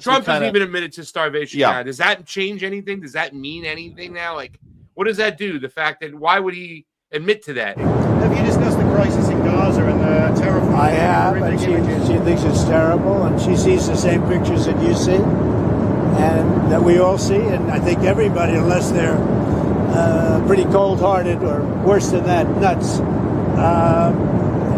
Trump hasn't even admitted to starvation now. Does that change anything? Does that mean anything now? Like, what does that do? The fact that why would he admit to that? Have you discussed the crisis in Gaza and the terrifying? I have, and she thinks it's terrible, and she sees the same pictures that you see, and that we all see, and I think everybody, unless they're pretty cold-hearted or worse than that, nuts.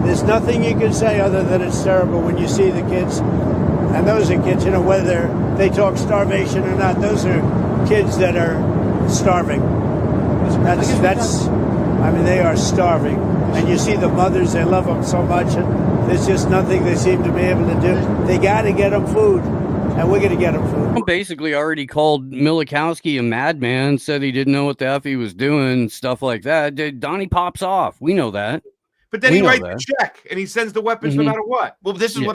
There's nothing you can say other than it's terrible when you see the kids. And those are kids, whether they talk starvation or not, those are kids that are starving. They are starving. And you see the mothers, they love them so much, and there's just nothing they seem to be able to do. They got to get them food, and we're going to get them food. Basically already called Milikowski a madman, said he didn't know what the F he was doing, stuff like that. Donnie pops off. We know that. But then he writes the check and he sends the weapons no matter what. Well, this is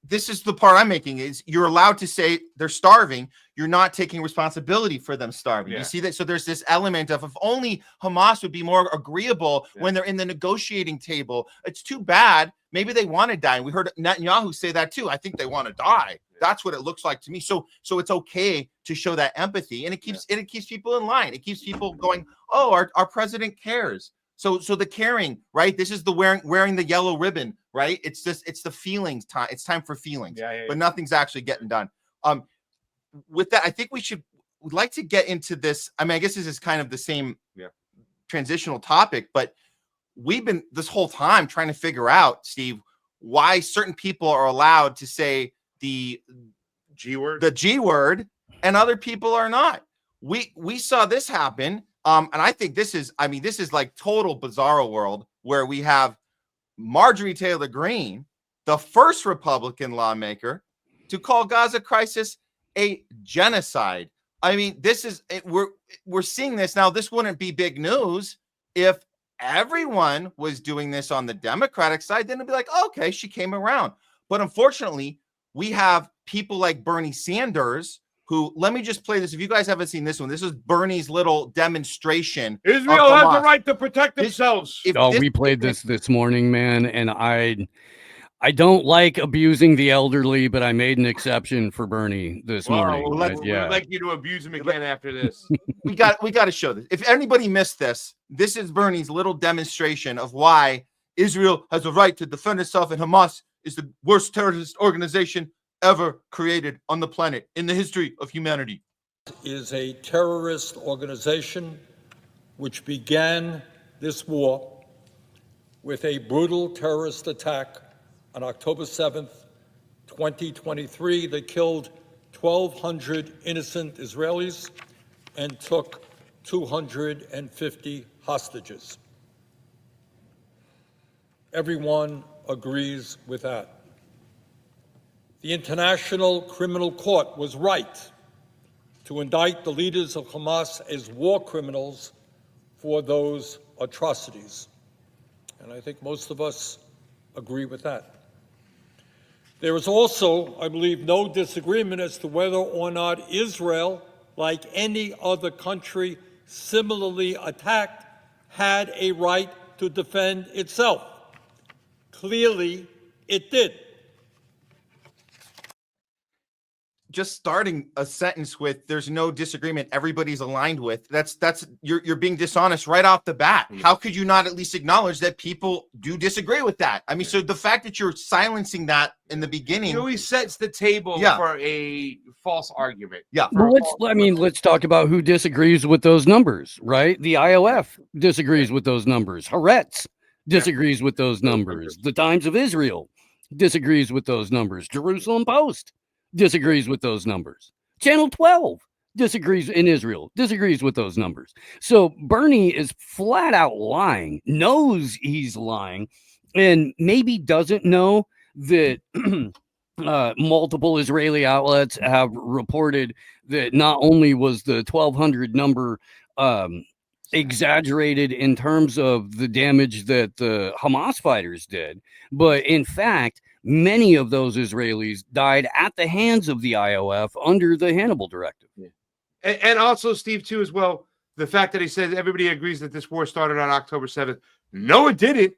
this is the part I'm making is you're allowed to say they're starving. You're not taking responsibility for them starving. You see that? So there's this element of if only Hamas would be more agreeable when they're in the negotiating table. It's too bad. Maybe they want to die. We heard Netanyahu say that too. I think they want to die. That's what it looks like to me. So it's okay to show that empathy, and it keeps people in line. It keeps people going, oh, our president cares. So the caring, right? This is the wearing the yellow ribbon, right? It's the feelings time. It's time for feelings, but nothing's actually getting done. With that, I think we'd like to get into this. I mean, I guess this is kind of the same transitional topic, but we've been this whole time trying to figure out, Steve, why certain people are allowed to say the G word, and other people are not. We saw this happen. And I think this is like total bizarro world where we have Marjorie Taylor Greene, the first Republican lawmaker to call Gaza crisis a genocide. I mean, we're seeing this now. This wouldn't be big news if everyone was doing this on the Democratic side. Then it'd be like, okay, she came around. But unfortunately, we have people like Bernie Sanders, who, let me just play this. If you guys haven't seen this one, this is Bernie's little demonstration. Israel has the right to protect themselves. We played this morning, man, and I don't like abusing the elderly, but I made an exception for Bernie this morning. We'd like you to abuse him again after this. we got to show this. If anybody missed this, this is Bernie's little demonstration of why Israel has a right to defend itself, and Hamas is the worst terrorist organization ever created on the planet in the history of humanity. Is a terrorist organization which began this war with a brutal terrorist attack on October 7th, 2023, that killed 1,200 innocent Israelis and took 250 hostages. Everyone agrees with that. The International Criminal Court was right to indict the leaders of Hamas as war criminals for those atrocities. And I think most of us agree with that. There is also, I believe, no disagreement as to whether or not Israel, like any other country similarly attacked, had a right to defend itself. Clearly, it did. Just starting a sentence with "there's no disagreement, everybody's aligned with," that's you're being dishonest right off the bat. How could you not at least acknowledge that people do disagree with that? I mean, so the fact that you're silencing that in the beginning, it always sets the table for a false argument. Well, let's talk about who disagrees with those numbers, right? The IOF disagrees with those numbers. Haaretz disagrees with those numbers. The Times of Israel disagrees with those numbers. Jerusalem Post disagrees with those numbers. Channel 12 disagrees in Israel, disagrees with those numbers. So Bernie is flat out lying, knows he's lying, and maybe doesn't know that multiple Israeli outlets have reported that not only was the 1,200 number exaggerated in terms of the damage that the Hamas fighters did, but in fact, many of those Israelis died at the hands of the IOF under the Hannibal Directive. And also, Steve, too, as well, the fact that he said everybody agrees that this war started on October 7th. No, it didn't.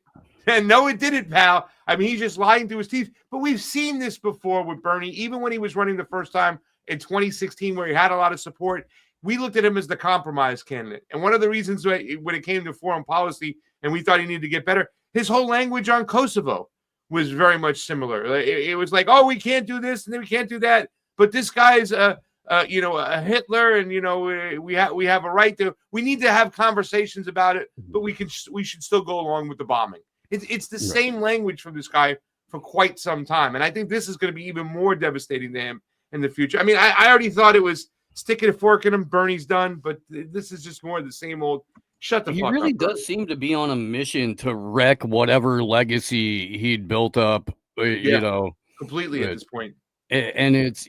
And no, it didn't, pal. I mean, he's just lying through his teeth. But we've seen this before with Bernie, even when he was running the first time in 2016 where he had a lot of support. We looked at him as the compromise candidate. And one of the reasons when it came to foreign policy and we thought he needed to get better, his whole language on Kosovo was very much similar. It was like, oh, we can't do this and then we can't do that. But this guy's a Hitler, and we have a right to. We need to have conversations about it, but we should still go along with the bombing. It's the same language from this guy for quite some time, and I think this is going to be even more devastating to him in the future. I mean, I already thought it was sticking a fork in him. Bernie's done, but this is just more of the same old. Shut the fuck up. He really does seem to be on a mission to wreck whatever legacy he'd built up. Completely at this point. And it's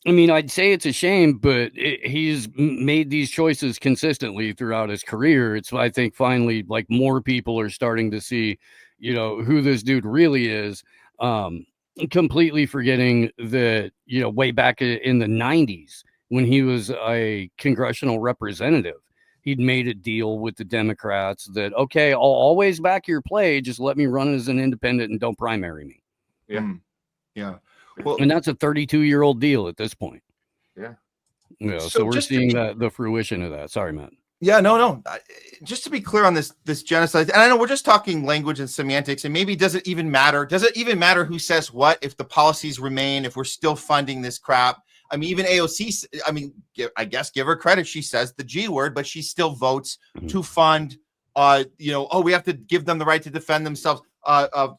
I mean, I'd say it's a shame, but he's made these choices consistently throughout his career. It's, I think, finally, like, more people are starting to see, who this dude really is, completely forgetting that, way back in the 90s when he was a congressional representative, he'd made a deal with the Democrats that, okay, I'll always back your play. Just let me run as an independent and don't primary me. Yeah. Yeah. Well, and that's a 32-year-old deal at this point. Yeah. So we're seeing the fruition of that. Sorry, Matt. Yeah, no. Just to be clear on this genocide, and I know we're just talking language and semantics, and maybe does it even matter? Does it even matter who says what if the policies remain, if we're still funding this crap? I mean, even AOC, I guess give her credit. She says the G word, but she still votes to fund, we have to give them the right to defend themselves,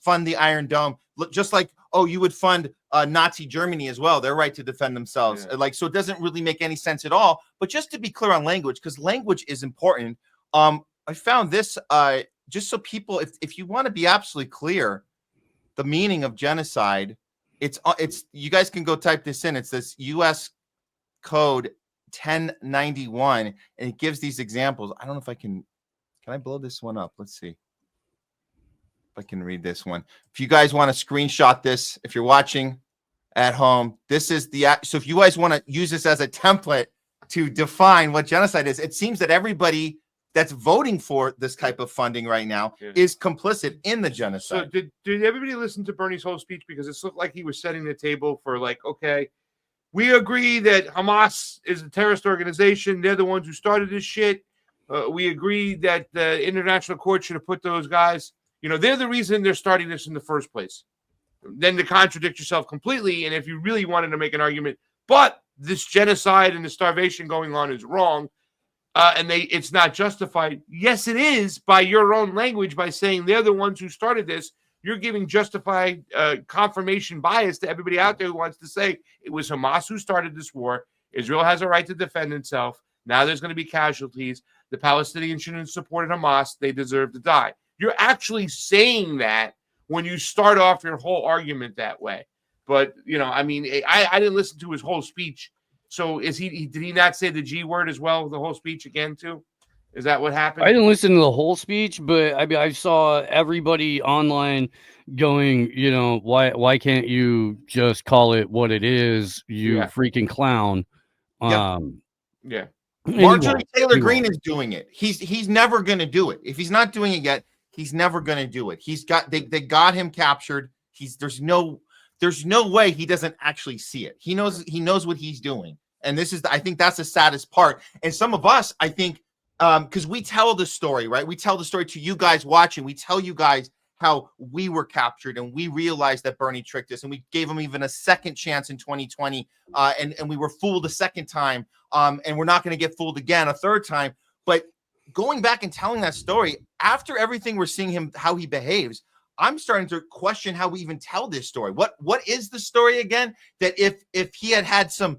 fund the Iron Dome. Just like, you would fund Nazi Germany as well, their right to defend themselves. Yeah. So it doesn't really make any sense at all. But just to be clear on language, because language is important. I found this just so people, if you want to be absolutely clear, the meaning of genocide, it's you guys can go type this in. It's this U.S. code 1091, and it gives these examples. I don't know if I can I blow this one up? Let's see. I can read this one. If you guys want to screenshot this, if you're watching at home, this is so if you guys want to use this as a template to define what genocide is, it seems that everybody that's voting for this type of funding right now is complicit in the genocide. So did everybody listen to Bernie's whole speech? Because it looked like he was setting the table for, like, okay, we agree that Hamas is a terrorist organization. They're the ones who started this shit. We agree that the international court should have put those guys. They're the reason they're starting this in the first place. Then to contradict yourself completely, and if you really wanted to make an argument, but this genocide and the starvation going on is wrong, and it's not justified. Yes, it is by your own language, by saying they're the ones who started this. You're giving justified confirmation bias to everybody out there who wants to say it was Hamas who started this war. Israel has a right to defend itself. Now there's going to be casualties. The Palestinians shouldn't have supported Hamas. They deserve to die. You're actually saying that when you start off your whole argument that way. But, I didn't listen to his whole speech. So did he not say the G word as well, the whole speech again too? Is that what happened? I didn't listen to the whole speech, but I saw everybody online going, why can't you just call it what it is, you freaking clown? Marjorie Taylor Greene is doing it. He's never going to do it. If he's not doing it yet, he's never going to do it. They got him captured. There's no way he doesn't actually see it. He knows what he's doing. And I think that's the saddest part. And some of us, I think, because we tell the story, right? We tell the story to you guys watching. We tell you guys how we were captured and we realized that Bernie tricked us, and we gave him even a second chance in 2020. And we were fooled a second time. And we're not going to get fooled again a third time. But going back and telling that story, after everything we're seeing how he behaves, I'm starting to question how we even tell this story. What is the story again? That if he had some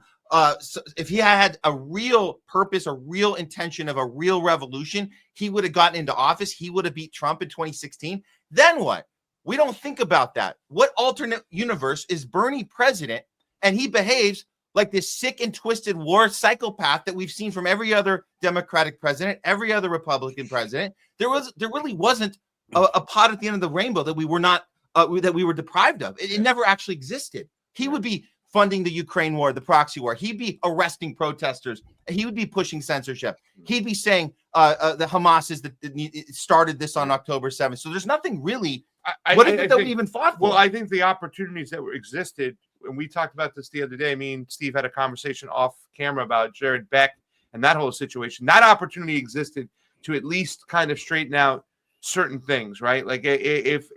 if he had a real purpose, a real intention of a real revolution, he would have gotten into office. He would have beat Trump in 2016. Then what? We don't think about that. What alternate universe is Bernie president and he behaves like this sick and twisted war psychopath that we've seen from every other Democratic president, every other Republican president? There really wasn't a pot at the end of the rainbow that we were not that we were deprived of. It never actually existed. He would be funding the Ukraine war, the proxy war. He'd be arresting protesters. He would be pushing censorship. He'd be saying that Hamas started this on October 7th. So there's nothing really. What is it that we even fought for? Well, I think the opportunities that existed and we talked about this the other day. Me and Steve had a conversation off camera about Jared Beck and that whole situation. That opportunity existed to at least kind of straighten out certain things, right? Like if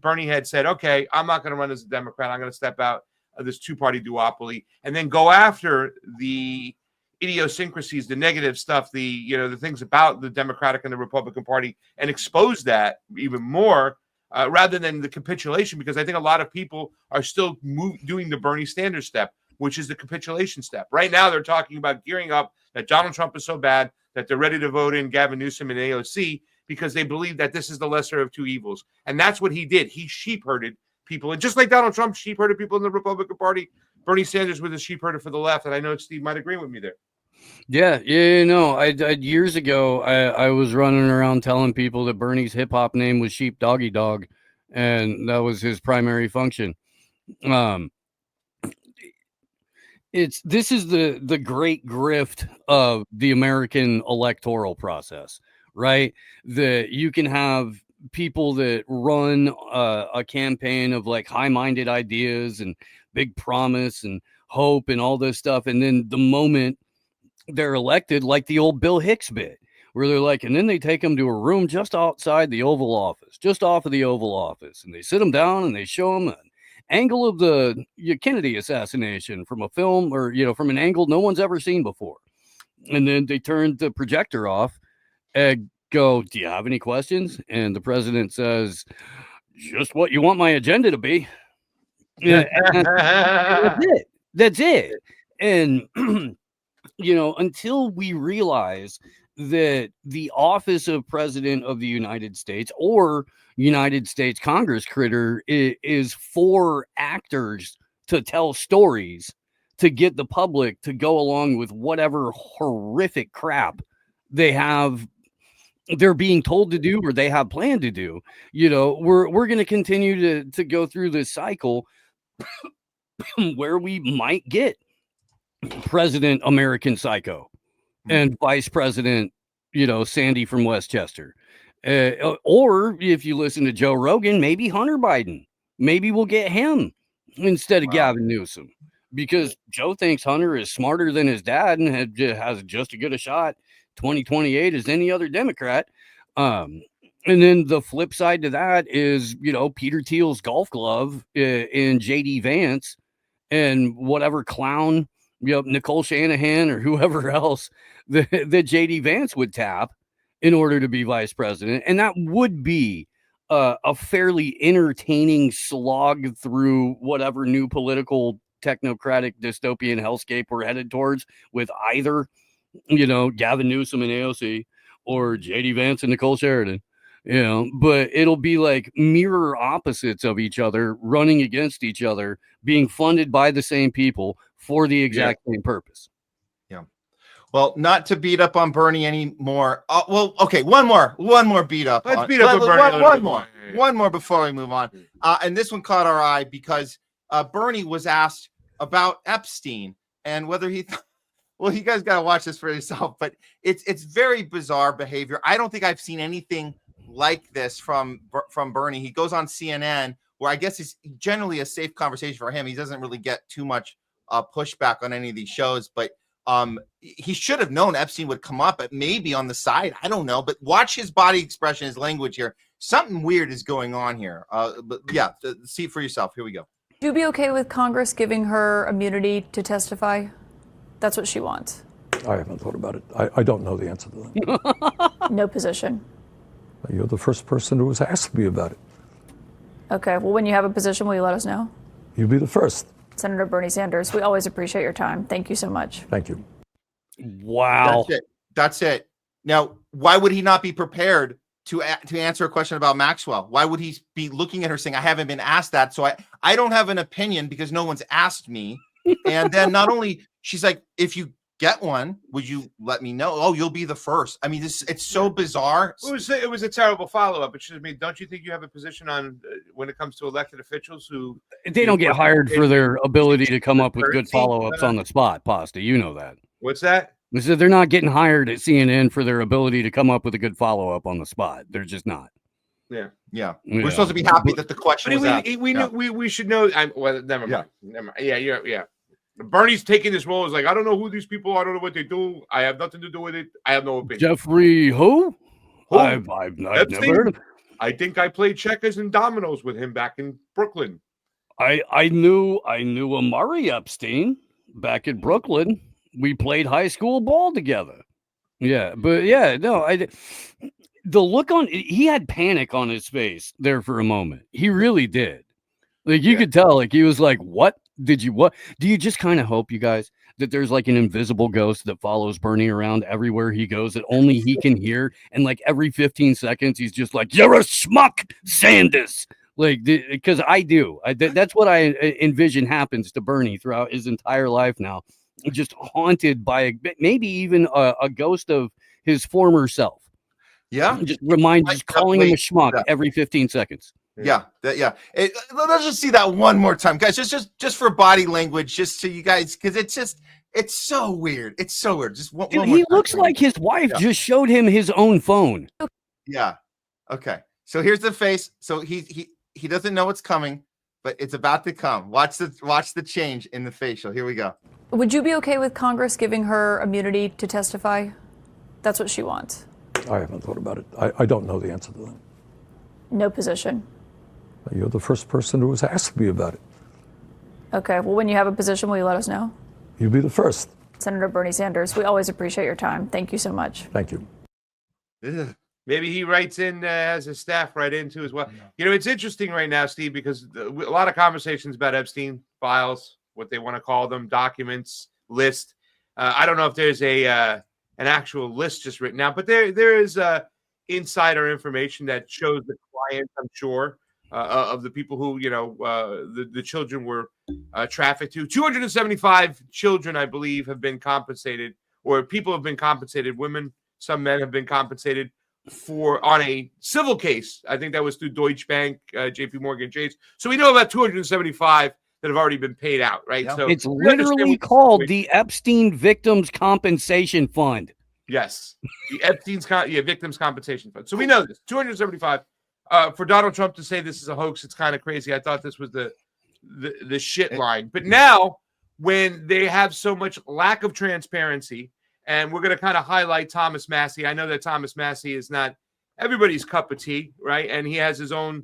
Bernie had said, okay, I'm not going to run as a Democrat, I'm going to step out of this two-party duopoly, and then go after the idiosyncrasies, the negative stuff, the things about the Democratic and the Republican Party, and expose that even more, rather than the capitulation, because I think a lot of people are still doing the Bernie Sanders step, which is the capitulation step. Right now, they're talking about gearing up that Donald Trump is so bad that they're ready to vote in Gavin Newsom and AOC because they believe that this is the lesser of two evils. And that's what he did. He sheep-herded people. And just like Donald Trump sheep-herded people in the Republican Party, Bernie Sanders was a sheep-herder for the left. And I know Steve might agree with me there. Yeah, I years ago, I was running around telling people that Bernie's hip hop name was Sheep Doggy Dog, and that was his primary function. This is the great grift of the American electoral process, right? That you can have people that run a campaign of like high-minded ideas and big promise and hope and all this stuff, and then the moment they're elected, like the old Bill Hicks bit, where they're like, and then they take them to a room just outside the Oval Office, just off of the Oval Office, and they sit them down and they show them an angle of the Kennedy assassination from a film, or from an angle no one's ever seen before, and then they turn the projector off and go, do you have any questions? And the president says, just what you want my agenda to be. Yeah, that's it. And until we realize that the office of president of the United States or United States Congress critter is for actors to tell stories to get the public to go along with whatever horrific crap they're being told to do or they have planned to do. We're going to continue to go through this cycle where we might get President American Psycho and Vice President, Sandy from Westchester. Or if you listen to Joe Rogan, maybe Hunter Biden. Maybe we'll get him instead of Gavin Newsom, because Joe thinks Hunter is smarter than his dad and has just as good a shot 2028 as any other Democrat. And then the flip side to that is, Peter Thiel's golf glove in JD Vance and whatever clown, Nicole Shanahan or whoever else that JD Vance would tap in order to be vice president. And that would be a fairly entertaining slog through whatever new political technocratic dystopian hellscape we're headed towards with either, Gavin Newsom and AOC or JD Vance and Nicole Sheridan. But it'll be like mirror opposites of each other, running against each other, being funded by the same people for the exact same purpose. Yeah. Well, not to beat up on Bernie anymore. Okay. One more beat up. Let's beat up on Bernie. One more before we move on. And this one caught our eye because Bernie was asked about Epstein and whether he well, you guys got to watch this for yourself, but it's very bizarre behavior. I don't think I've seen anything like this from Bernie. He goes on CNN, where I guess it's generally a safe conversation for him. He doesn't really get too much pushback on any of these shows, but he should have known Epstein would come up, maybe on the side. I don't know, but watch his body expression, his language here. Something weird is going on here. But yeah, see it for yourself. Here we go. Would you be okay with Congress giving her immunity to testify? That's what she wants. I haven't thought about it. I don't know the answer to that. No position. You're the first person who has asked me about it. Okay, well, when you have a position, will you let us know? You'll be the first. Senator Bernie Sanders, we always appreciate your time. Thank you so much. Thank you. Wow. That's it. Now, why would he not be prepared to answer a question about Maxwell? Why would he be looking at her saying, I haven't been asked that, so I don't have an opinion because no one's asked me. And then not only, she's like, if you get one, would you let me know? Oh, you'll be the first. I mean, it's so bizarre. It was a terrible follow-up. It should mean, don't you think you have a position on when it comes to elected officials who they don't get hired for their ability to come up with good follow-ups on the spot? Pasta, you know that. What's that? I said they're not getting hired at CNN for their ability to come up with a good follow-up on the spot. They're just not. Yeah. We're supposed to be happy that the question was asked. We knew we should know. Well, never mind. Never mind. Yeah. Bernie's taking this role as like, I don't know who these people are. I don't know what they do. I have nothing to do with it. I have no opinion. Jeffrey who? I've never heard of. I think I played checkers and dominoes with him back in Brooklyn. I knew Amari Epstein back in Brooklyn. We played high school ball together. Yeah, but yeah, no, the look on, he had panic on his face there for a moment. He really did. Like you could tell, like he was like, what do you just kind of hope, you guys, that there's like an invisible ghost that follows Bernie around everywhere he goes that only he can hear, and like every 15 seconds he's just like, you're a schmuck, Sanders. Like, because that's what I envision happens to Bernie throughout his entire life now, just haunted by maybe even a ghost of his former self. Yeah, just calling him a schmuck every 15 seconds. Let's just see that one more time, guys. Just for body language, just so you guys, because it's so weird. It's so weird. Just one more he time. looks like his wife just showed him his own phone. Yeah. Okay. So here's the face. So he doesn't know what's coming, but it's about to come. Watch the change in the facial. Here we go. Would you be okay with Congress giving her immunity to testify? That's what she wants. I haven't thought about it. I don't know the answer to that. No position. You're the first person who has asked me about it. Okay, well, when you have a position, will you let us know? You'll be the first. Senator Bernie Sanders, we always appreciate your time. Thank you so much. Thank you. Maybe he writes in, has his staff write in too as well. You know, it's interesting right now, Steve, because a lot of conversations about Epstein files, what they want to call them, documents, list. I don't know if there's an actual list just written out, but there is insider information that shows the clients, I'm sure, of the people who, the children were trafficked to. 275 children, I believe, have been compensated, or people have been compensated. Women, some men have been compensated on a civil case. I think that was through Deutsche Bank, JP Morgan Chase. So we know about 275 that have already been paid out, right? Yeah. So it's literally called the Epstein Victims Compensation Fund. Yes, the Epstein's Victims Compensation Fund. So we know this 275. For Donald Trump to say this is a hoax, it's kind of crazy. I thought this was the shit line. But now, when they have so much lack of transparency, and we're going to kind of highlight Thomas Massie. I know that Thomas Massie is not everybody's cup of tea, right? And he has his own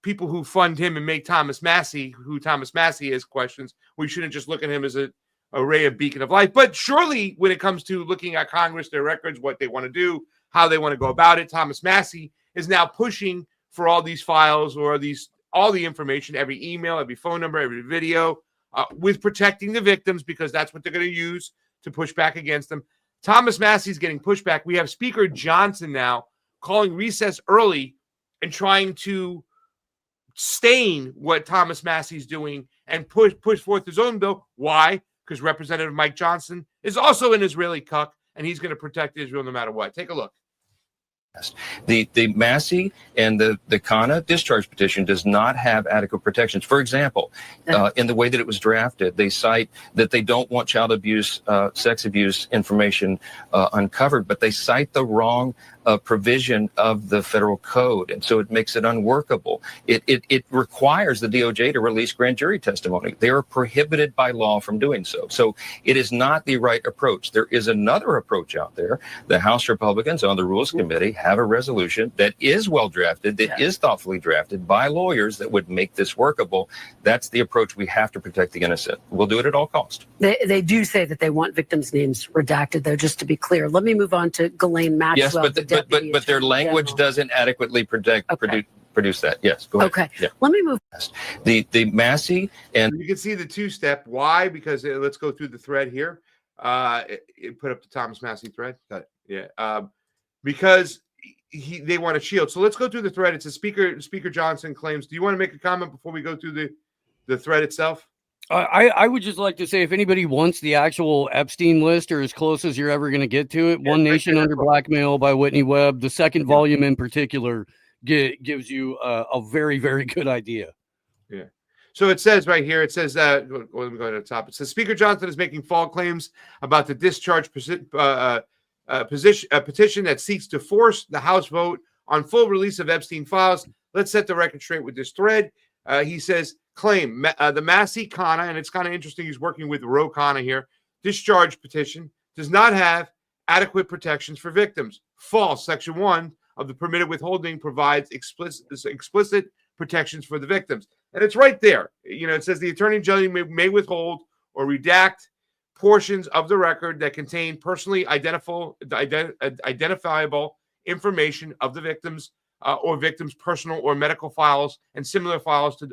people who fund him and make Thomas Massie, who Thomas Massie is, questions. We shouldn't just look at him as a ray of beacon of light. But surely when it comes to looking at Congress, their records, what they want to do, how they want to go about it, Thomas Massie is now pushing for all these files or all the information, every email, every phone number, every video, with protecting the victims, because that's what they're going to use to push back against them. Thomas Massie's getting pushback. We have Speaker Johnson now calling recess early and trying to stain what Thomas Massie's doing and push forth his own bill. Why? Because Representative Mike Johnson is also an Israeli cuck, and he's going to protect Israel no matter what. Take a look. The Massey and the Kana discharge petition does not have adequate protections. For example, in the way that it was drafted, they cite that they don't want child abuse, sex abuse information uncovered, but they cite the wrong provision of the federal code, and so it makes it unworkable. It requires the DOJ to release grand jury testimony. They are prohibited by law from doing so. So it is not the right approach. There is another approach out there. The House Republicans on the Rules Committee have a resolution that is well drafted, that is thoughtfully drafted by lawyers that would make this workable. That's the approach. We have to protect the innocent. We'll do it at all costs. They do say that they want victims' names redacted, though, just to be clear. Let me move on to Ghislaine Maxwell. Yes, but their language doesn't adequately produce that. Yes, go ahead. Okay, yeah. Let me move. The Massey and you can see the two-step. Why? Because let's go through the thread here. It put up the Thomas Massey thread. Got it. Yeah. Because they want a shield. So let's go through the thread. It says Speaker Johnson claims. Do you want to make a comment before we go through the thread itself? I would just like to say, if anybody wants the actual Epstein list, or as close as you're ever going to get to it, One Nation Under Blackmail by Whitney Webb, the second volume in particular, gives you a very, very good idea. Yeah. So it says right here, it says, let me go to the top. It says, Speaker Johnson is making false claims about the discharge petition that seeks to force the House vote on full release of Epstein files. Let's set the record straight with this thread. He says, claim the Massey Kana, and it's kind of interesting. He's working with Ro Kana here. Discharge petition does not have adequate protections for victims. False. Section 1 of the permitted withholding provides explicit protections for the victims. And it's right there. You know, it says the attorney general may withhold or redact portions of the record that contain personally identifiable information of the victims or victims' personal or medical files and similar files to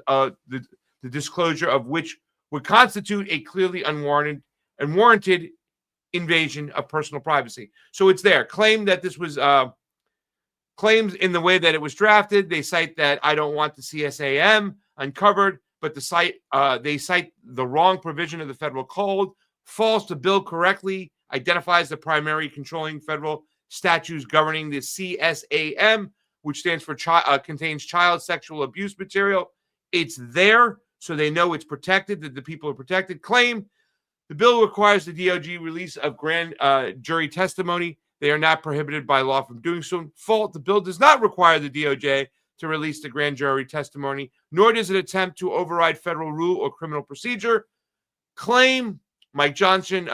the disclosure of which would constitute a clearly unwarranted invasion of personal privacy. So it's there. Claim that this was claims in the way that it was drafted. They cite that I don't want the CSAM uncovered, but they cite the wrong provision of the federal code. False. The bill correctly identifies the primary controlling federal statutes governing the CSAM, which stands for contains child sexual abuse material. It's there, so they know it's protected, that the people are protected. Claim the bill requires the DOJ release of grand jury testimony. They are not prohibited by law from doing so. Fault. The bill does not require the DOJ to release the grand jury testimony, nor does it attempt to override federal rule or criminal procedure. Claim. Mike Johnson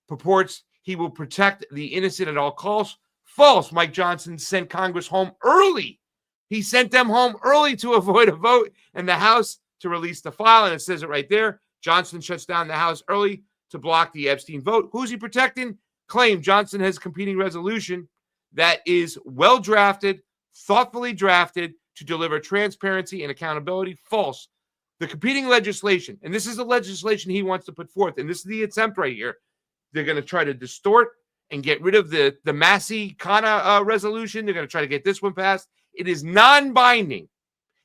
purports he will protect the innocent at all costs. False. Mike Johnson sent Congress home early. He sent them home early to avoid a vote in the House to release the file, and it says it right there. Johnson shuts down the House early to block the Epstein vote. Who's he protecting? Claim Johnson has competing resolution that is well drafted, thoughtfully drafted to deliver transparency and accountability. False. The competing legislation, and this is the legislation he wants to put forth, and this is the attempt right here. They're going to try to distort and get rid of the Massey Kana resolution. They're going to try to get this one passed. It is non-binding.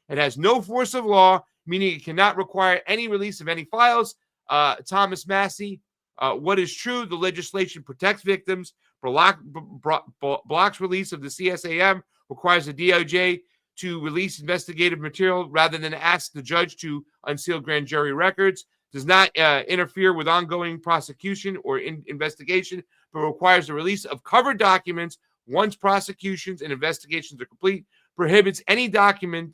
It has no force of law, meaning it cannot require any release of any files. Thomas Massey, what is true, the legislation protects victims, blocks release of the CSAM, requires the DOJ to release investigative material rather than ask the judge to unseal grand jury records, does not interfere with ongoing prosecution or investigation, but requires the release of covered documents once prosecutions and investigations are complete, prohibits any document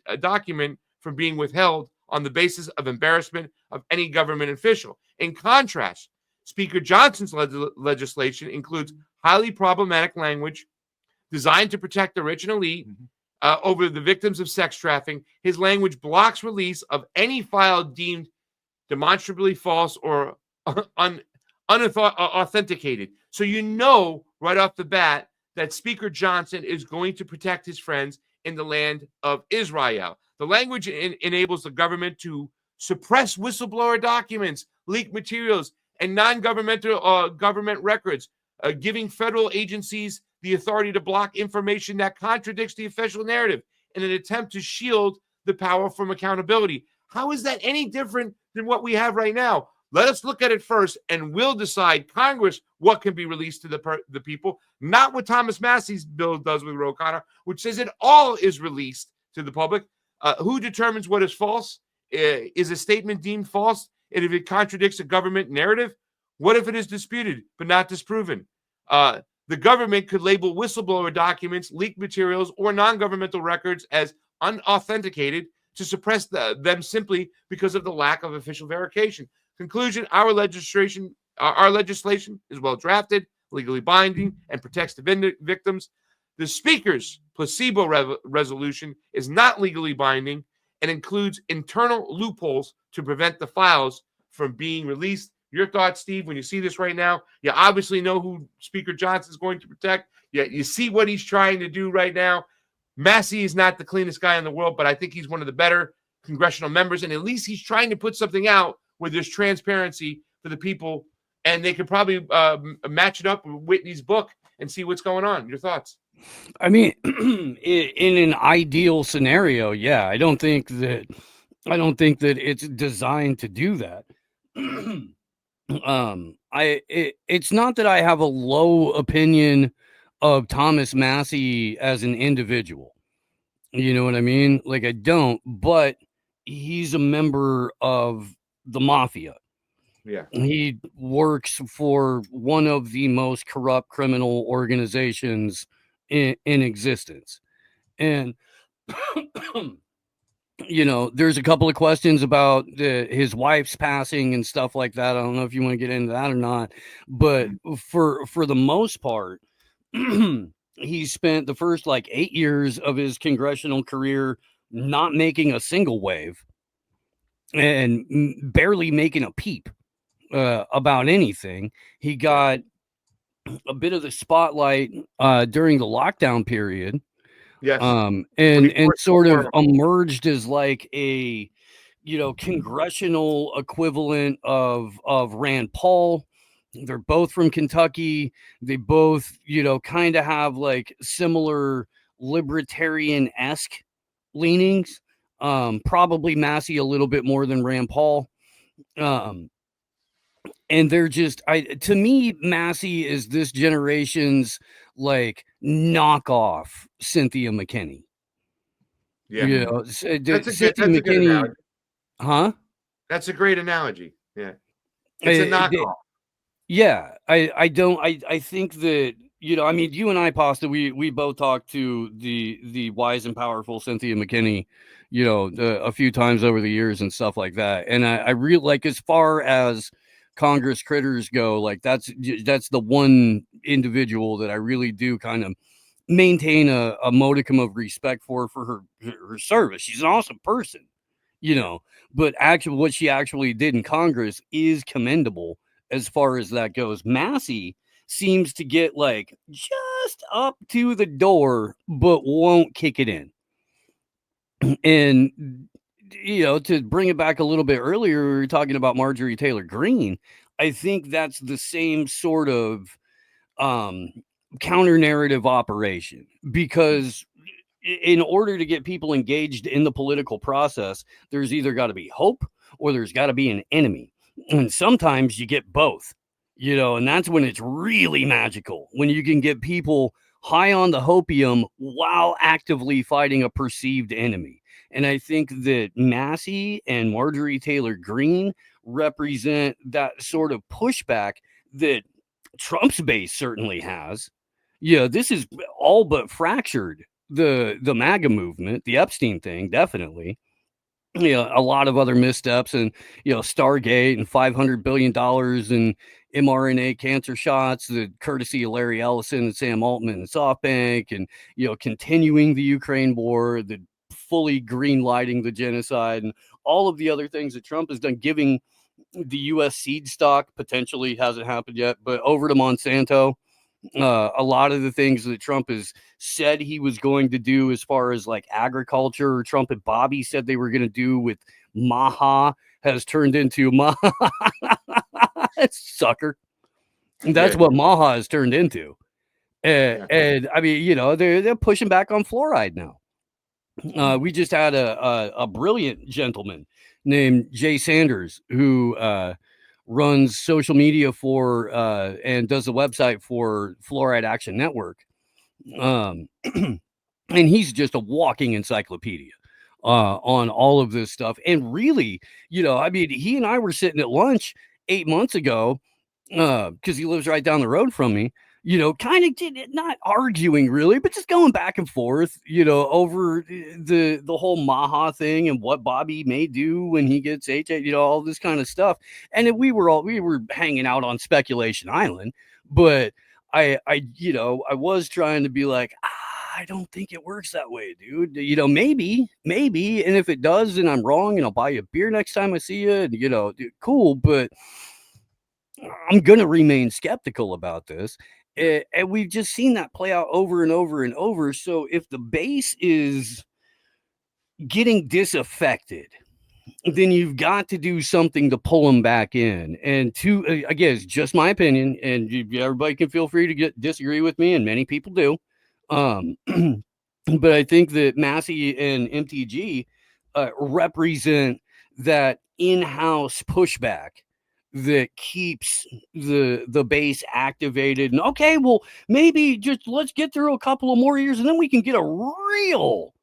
from being withheld on the basis of embarrassment of any government official. In contrast, Speaker Johnson's legislation includes highly problematic language designed to protect the rich and elite over the victims of sex trafficking. His language blocks release of any file deemed demonstrably false or unauthenticated. So you know right off the bat that Speaker Johnson is going to protect his friends in the land of Israel. The language enables the government to suppress whistleblower documents, leak materials, and non-governmental government records, giving federal agencies the authority to block information that contradicts the official narrative in an attempt to shield the power from accountability. How is that any different than what we have right now? Let us look at it first, and we'll decide, Congress, what can be released to the people, not what Thomas Massey's bill does with Ro Khanna, which says it all is released to the public. Who determines what is false? Is a statement deemed false if it contradicts a government narrative? What if it is disputed but not disproven? The government could label whistleblower documents, leaked materials, or non-governmental records as unauthenticated to suppress them simply because of the lack of official verification. Conclusion, our legislation is well drafted, legally binding, and protects the victims. The Speaker's placebo resolution is not legally binding and includes internal loopholes to prevent the files from being released. Your thoughts, Steve, when you see this right now? You obviously know who Speaker Johnson is going to protect. You see what he's trying to do right now. Massey is not the cleanest guy in the world, but I think he's one of the better congressional members, and at least he's trying to put something out where there's transparency for the people, and they could probably match it up with Whitney's book and see what's going on. Your thoughts? I mean, in an ideal scenario, yeah, I don't think that it's designed to do that. It's not that I have a low opinion of Thomas Massey as an individual. You know what I mean? Like, I don't, but he's a member of the mafia. Yeah. He works for one of the most corrupt criminal organizations in existence. And you know, there's a couple of questions about his wife's passing and stuff like that. I don't know if you want to get into that or not, but for the most part, he spent the first like 8 years of his congressional career not making a single wave and barely making a peep about anything. He got a bit of the spotlight during the lockdown period. Yes. And sort of emerged as like a, you know, congressional equivalent of Rand Paul. They're both from Kentucky. They both, you know, kind of have like similar libertarian-esque leanings. Probably Massey a little bit more than Rand Paul. And they're just, to me, Massey is this generation's like knockoff Cynthia McKinney. Yeah, you know, that's Cynthia a good McKinney, analogy. huh? That's a great analogy. Yeah, it's a knockoff. I think that, you know, I mean, you and I, Pasta, we both talked to the wise and powerful Cynthia McKinney, you know, a few times over the years and stuff like that. And I really like, as far as Congress critters go, like that's the one individual that I really do kind of maintain a modicum of respect for her service. She's an awesome person, you know, but actually what she actually did in Congress is commendable as far as that goes. Massey seems to get like just up to the door, but won't kick it in. And, you know, to bring it back a little bit earlier, we were talking about Marjorie Taylor Greene. I think that's the same sort of counter narrative operation, because in order to get people engaged in the political process, there's either got to be hope or there's got to be an enemy. And sometimes you get both, you know, and that's when it's really magical, when you can get people high on the hopium while actively fighting a perceived enemy. And I think that Massey and Marjorie Taylor Greene represent that sort of pushback that Trump's base certainly has. Yeah, this is all but fractured the MAGA movement, the Epstein thing, definitely. You know, a lot of other missteps, and, you know, Stargate and $500 billion in mRNA cancer shots, the courtesy of Larry Ellison and Sam Altman and SoftBank, and, you know, continuing the Ukraine war, the fully green lighting the genocide, and all of the other things that Trump has done, giving the U.S. seed stock, potentially hasn't happened yet, but over to Monsanto. A lot of the things that Trump has said he was going to do as far as like agriculture, Trump and Bobby said they were going to do with Maha, has turned into Maha. Sucker. That's what Maha has turned into. And I mean, you know, they're pushing back on fluoride now. We just had a brilliant gentleman named Jay Sanders who runs social media for and does the website for Fluoride Action Network. And he's just a walking encyclopedia on all of this stuff. And really, you know, I mean, he and I were sitting at lunch 8 months ago because he lives right down the road from me. You know, kind of not arguing really, but just going back and forth, you know, over the whole Maha thing and what Bobby may do when he gets you know, all this kind of stuff. And we were hanging out on Speculation Island, but I you know, I was trying to be like, I don't think it works that way, dude. You know, maybe, and if it does, then I'm wrong, and I'll buy you a beer next time I see you, and, you know, cool, but I'm gonna remain skeptical about this. And we've just seen that play out over and over and over. So if the base is getting disaffected, then you've got to do something to pull them back in. And again, it's just my opinion, and everybody can feel free to disagree with me, and many people do. But I think that Massey and MTG represent that in-house pushback that keeps the base activated. And okay, well, maybe just let's get through a couple of more years and then we can get a real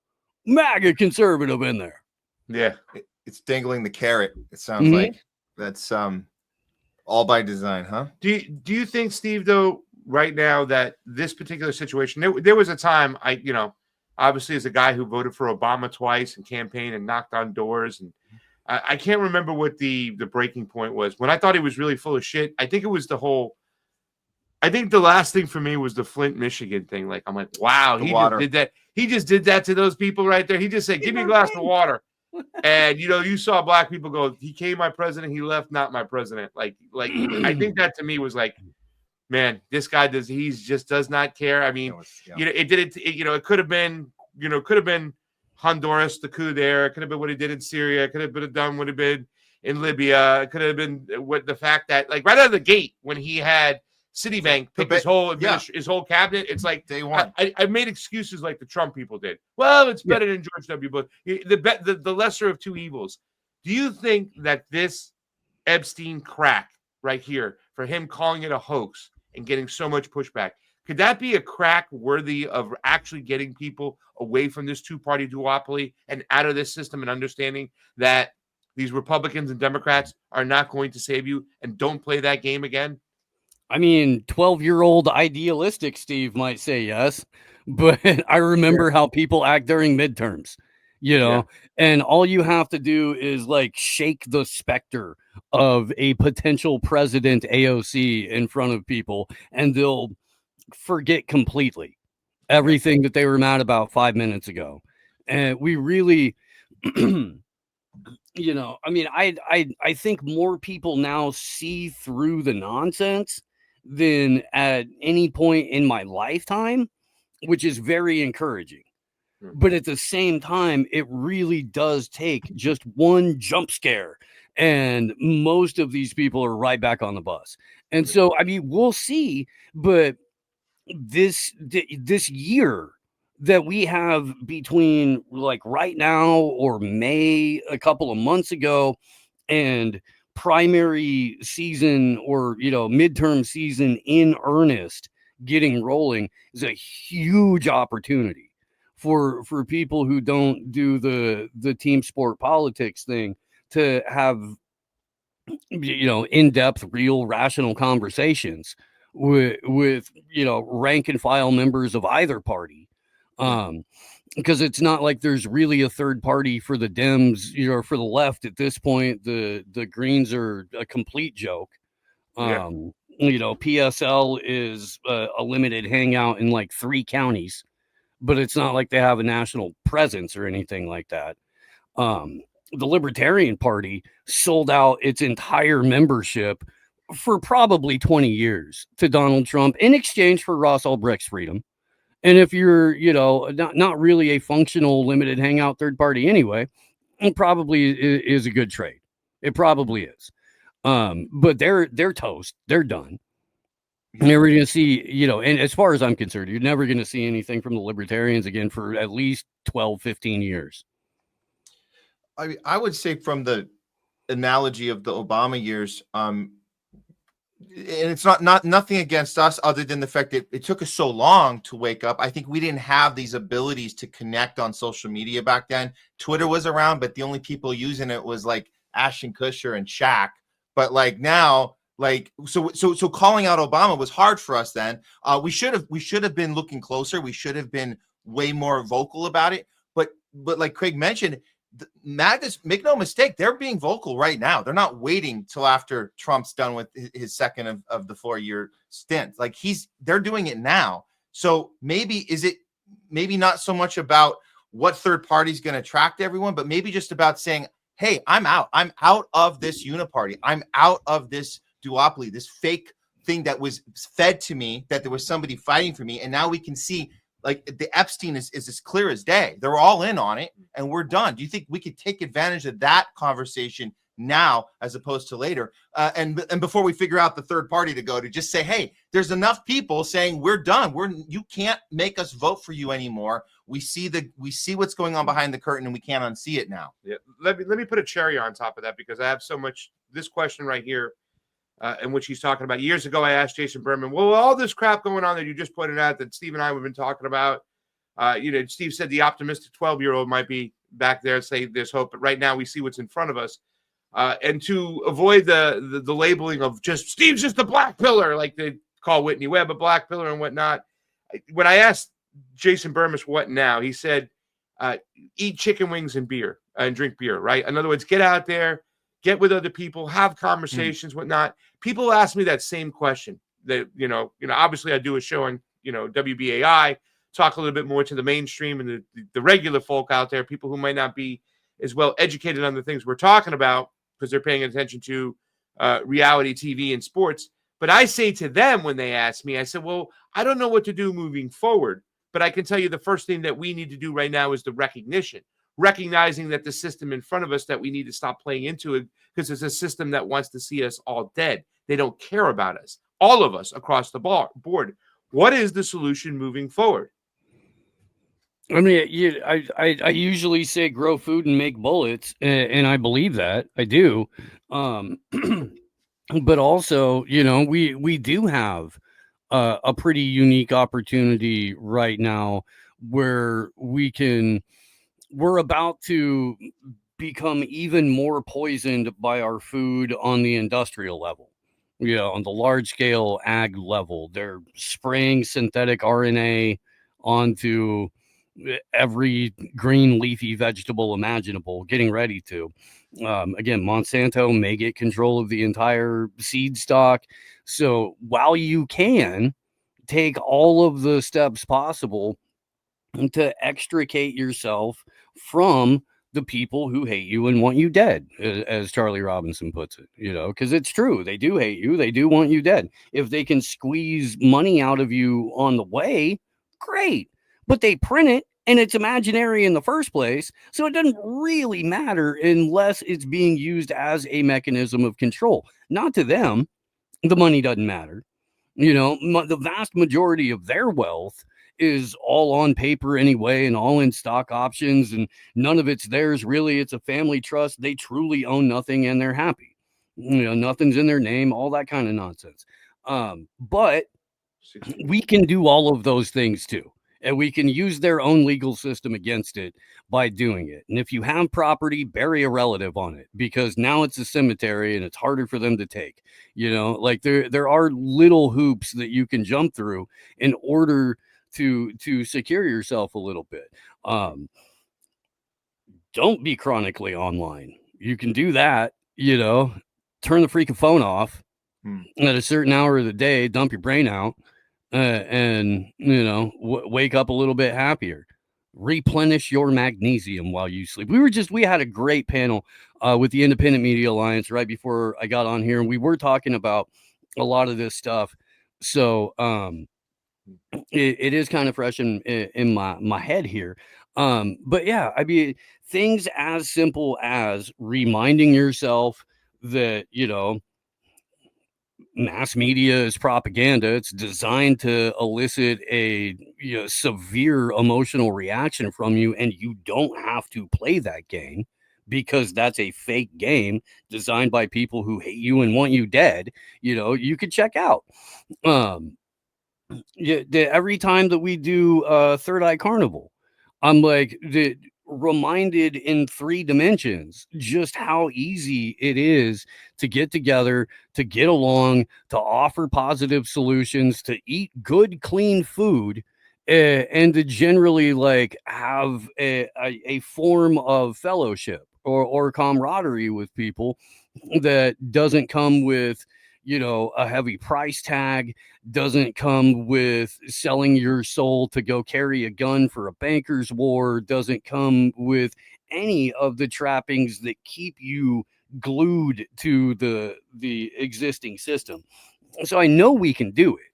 MAGA conservative in there. Yeah, it's dangling the carrot. It sounds like that's all by design, huh? Do you think, Steve, though, right now, that this particular situation, there was a time I obviously as a guy who voted for Obama twice and campaigned and knocked on doors. And I can't remember what the breaking point was. When I thought he was really full of shit, I think it was I think the last thing for me was the Flint, Michigan thing. Like, I'm like, wow, he just did that. He just did that to those people right there. He just said, give me a glass of water. And, you saw black people go, he came my president, he left not my president. Like I think that to me was like, man, this guy does not care. I mean, it could have been Honduras, the coup there. It could have been what he did in Syria. It could have been done what he did in Libya. It could have been what the fact that, like, right out of the gate when he had Citibank pick his whole cabinet, it's like day one. I made excuses like the Trump people did. Well, it's better than George W. Bush. The lesser of two evils. Do you think that this Epstein crack right here, for him calling it a hoax and getting so much pushback, could that be a crack worthy of actually getting people away from this two-party duopoly and out of this system and understanding that these Republicans and Democrats are not going to save you, and don't play that game again? I mean, 12-year-old idealistic Steve might say yes, but I remember how people act during midterms, and all you have to do is like shake the specter of a potential president AOC in front of people, and they'll forget completely everything that they were mad about 5 minutes ago. And we really, I mean, I think more people now see through the nonsense than at any point in my lifetime, which is very encouraging. But at the same time, it really does take just one jump scare, and most of these people are right back on the bus. And so, I mean, we'll see. But this year that we have between like right now or May a couple of months ago and primary season or midterm season in earnest getting rolling is a huge opportunity for people who don't do the team sport politics thing to have in-depth, real, rational conversations with rank and file members of either party, because it's not like there's really a third party for the Dems, for the left at this point. The Greens are a complete joke. PSL is a limited hangout in like 3 counties, but it's not like they have a national presence or anything like that. The Libertarian Party sold out its entire membership for probably 20 years to Donald Trump in exchange for Ross Ulbricht's freedom. And if you're, not really a functional limited hangout third party anyway, it probably is a good trade. It probably is. But they're toast. They're done. You're never going to see, and as far as I'm concerned, you're never going to see anything from the Libertarians again for at least 12, 15 years. I would say from the analogy of the Obama years, and it's not nothing against us other than the fact that it took us so long to wake up. I think we didn't have these abilities to connect on social media back then. Twitter was around, but the only people using it was like Ashton Kutcher and Shaq. But like now, like so calling out Obama was hard for us then. We should have been looking closer. We should have been way more vocal about it. But like Craig mentioned, MAGAs, make no mistake, they're being vocal right now. They're not waiting till after Trump's done with his second of the 4-year stint. Like they're doing it now. So maybe not so much about what third party is going to attract everyone, but maybe just about saying, hey, I'm out of this uniparty. I'm out of this duopoly, this fake thing that was fed to me, that there was somebody fighting for me. And now we can see like the Epstein is as clear as day. They're all in on it and we're done. Do you think we could take advantage of that conversation now as opposed to later? And before we figure out the third party to go to, just say, hey, there's enough people saying we're done. You can't make us vote for you anymore. We see what's going on behind the curtain and we can't unsee it now. Yeah. Let me put a cherry on top of that, because I have so much, this question right here, in which he's talking about. Years ago, I asked Jason Berman, well, all this crap going on that you just pointed out that Steve and I have been talking about, Steve said the optimistic 12-year-old might be back there and say there's hope, but right now we see what's in front of us. And to avoid the labeling of just Steve's just a black pillar, like they call Whitney Webb a black pillar and whatnot. When I asked Jason Burmis what now. He said, eat chicken wings and beer and drink beer, right? In other words, get out there, get with other people, have conversations, whatnot. People ask me that same question. That obviously I do a show on WBAI, talk a little bit more to the mainstream and the regular folk out there, people who might not be as well educated on the things we're talking about because they're paying attention to reality TV and sports. But I say to them when they ask me, I said, well, I don't know what to do moving forward, but I can tell you the first thing that we need to do right now is the recognizing that the system in front of us, that we need to stop playing into it, because it's a system that wants to see us all dead. They don't care about us, all of us across the board. What is the solution moving forward? I mean, I usually say grow food and make bullets, and I believe that. I do. But also, we do have a pretty unique opportunity right now where we're about to become even more poisoned by our food on the industrial level. On the large scale ag level, they're spraying synthetic RNA onto every green leafy vegetable imaginable, getting ready to. Again, Monsanto may get control of the entire seed stock. So while you can take all of the steps possible to extricate yourself from the people who hate you and want you dead, as Charlie Robinson puts it, because it's true. They do hate you. They do want you dead. If they can squeeze money out of you on the way, great. But they print it and it's imaginary in the first place. So it doesn't really matter unless it's being used as a mechanism of control. Not to them. The money doesn't matter. The vast majority of their wealth is all on paper anyway, and all in stock options, and none of it's theirs. Really, it's a family trust. They truly own nothing and they're happy. Nothing's in their name, all that kind of nonsense. But we can do all of those things too. And we can use their own legal system against it by doing it. And if you have property, bury a relative on it, because now it's a cemetery and it's harder for them to take. There are little hoops that you can jump through in order to secure yourself a little bit. Don't be chronically online. You can do that, turn the freaking phone off at a certain hour of the day, dump your brain out. And wake up a little bit happier. Replenish your magnesium while you sleep. We had a great panel with the Independent Media Alliance right before I got on here, and we were talking about a lot of this stuff. So it is kind of fresh in my head here. But yeah, I mean, things as simple as reminding yourself that mass media is propaganda. It's designed to elicit a severe emotional reaction from you, and you don't have to play that game because that's a fake game designed by people who hate you and want you dead. You could check out. Every time that we do Third Eye Carnival, I'm like reminded in 3 dimensions just how easy it is to get together, to get along, to offer positive solutions, to eat good, clean food, and to generally have a form of fellowship or camaraderie with people that doesn't come with a heavy price tag, doesn't come with selling your soul to go carry a gun for a banker's war, doesn't come with any of the trappings that keep you glued to the existing system. So I know we can do it.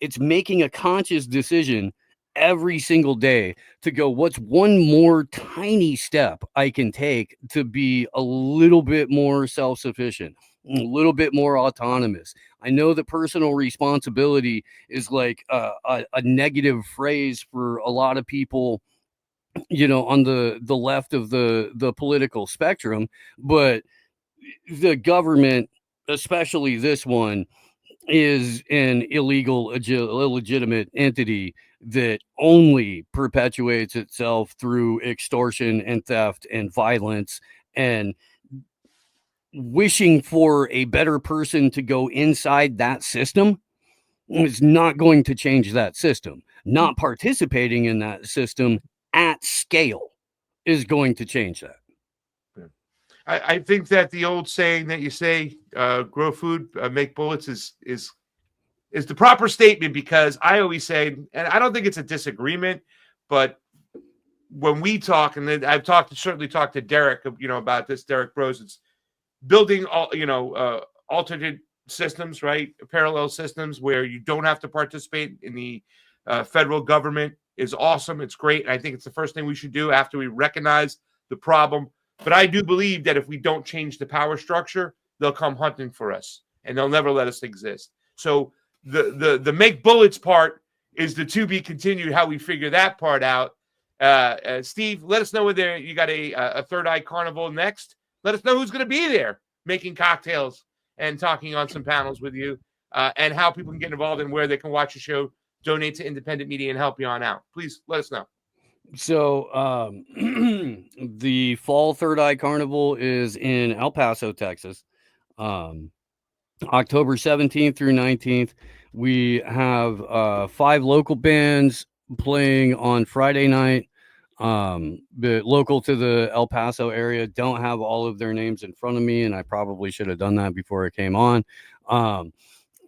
It's making a conscious decision every single day to go, what's one more tiny step I can take to be a little bit more self-sufficient, a little bit more autonomous. I know that personal responsibility is like a negative phrase for a lot of people, on the left of the political spectrum, but the government, especially this one, is an illegitimate entity that only perpetuates itself through extortion and theft and violence, and wishing for a better person to go inside that system It's not going to change that system. Not participating in that system at scale is going to change that. I think that the old saying that you say, grow food, make bullets is the proper statement, because I always say, and I don't think it's a disagreement, but when we talk, and then I've certainly talked to Derek, about this, Derek Bros, it's building alternate systems, right? Parallel systems where you don't have to participate in the federal government is awesome. It's great. And I think it's the first thing we should do after we recognize the problem. But I do believe that if we don't change the power structure, they'll come hunting for us and they'll never let us exist. So the make bullets part is the to be continued, how we figure that part out. Steve, let us know whether you got a Third Eye Carnival next. Let us know who's going to be there making cocktails and talking on some panels with you, and how people can get involved and where they can watch the show, donate to independent media, and help you on out. Please let us know. So the fall Third Eye Carnival is in El Paso, Texas. October 17th through 19th. We have 5 local bands playing on Friday night. But local to the El Paso area. Don't have all of their names in front of me, and I probably should have done that before I came on.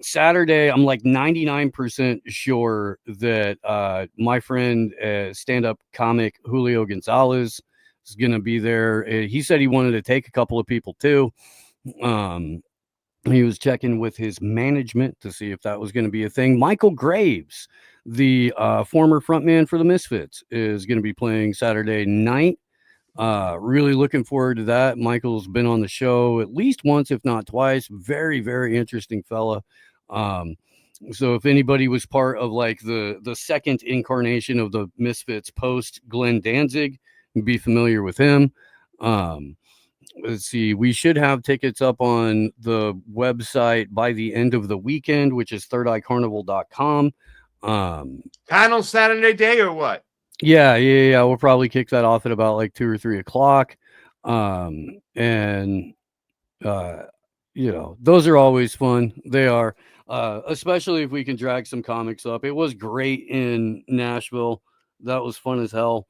Saturday, I'm like 99% sure that my friend, stand-up comic Julio Gonzalez, is going to be there. He said he wanted to take a couple of people too. He was checking with his management to see if that was going to be a thing. Michael Graves, the former frontman for the Misfits, is going to be playing Saturday night. Really looking forward to that. Michael's been on the show at least once, if not twice. Very, very interesting fella. So if anybody was part of like the second incarnation of the Misfits post Glenn Danzig, be familiar with him. Let's see, we should have tickets up on the website by the end of the weekend, which is thirdeyecarnival.com. Panel Saturday day or what? Yeah. We'll probably kick that off at about like 2 or 3 o'clock. Those are always fun. They are, especially if we can drag some comics up. It was great in Nashville. That was fun as hell.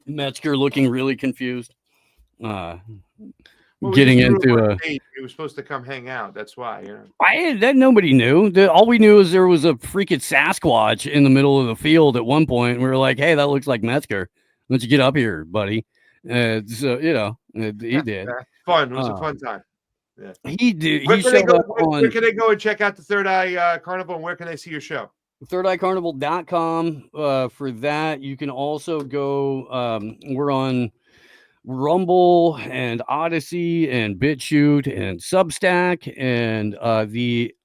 Metzger looking really confused. Getting into he was supposed to come hang out. That's why, that nobody knew. All we knew is there was a freaking Sasquatch in the middle of the field at one point. And we were like, "Hey, that looks like Metzger. Let's get up here, buddy." He did. Fun. It was a fun time. Yeah, he did. Where can they go and check out the Third Eye Carnival? And where can they see your show? thirdeyecarnival.com. For that, you can also go. We're on Rumble and Odyssey and BitChute and Substack and the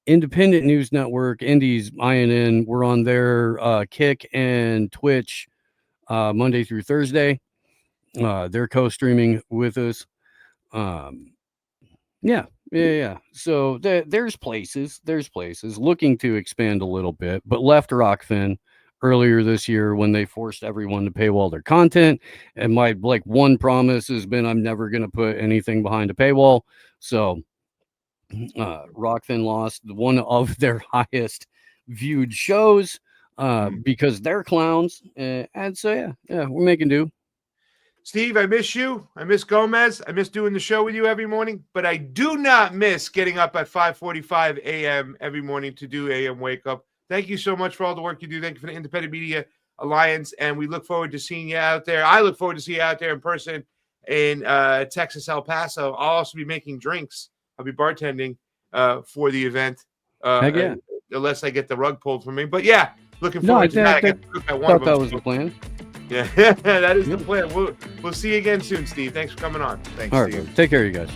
Independent News Network, Indies INN. We're on their Kick and Twitch Monday through Thursday. They're co-streaming with us. Yeah. So there's places looking to expand a little bit, but left Rockfin earlier this year when they forced everyone to paywall their content. And my one promise has been I'm never going to put anything behind a paywall. So Rockfin lost one of their highest viewed shows because they're clowns. And so, yeah, we're making do. Steve, I miss you. I miss Gomez. I miss doing the show with you every morning, but I do not miss getting up at 5:45 a.m. every morning to do AM Wake Up. Thank you so much for all the work you do. Thank you for the Independent Media Alliance, and we look forward to seeing you out there. I look forward to seeing you out there in person in Texas, El Paso. I'll also be making drinks. I'll be bartending for the event, unless I get the rug pulled from me. But yeah, looking forward to that. I thought that was the plan. Yeah, that is the plan. We'll see you again soon, Steve. Thanks for coming on. Thanks, all right, Steve. take care, you guys.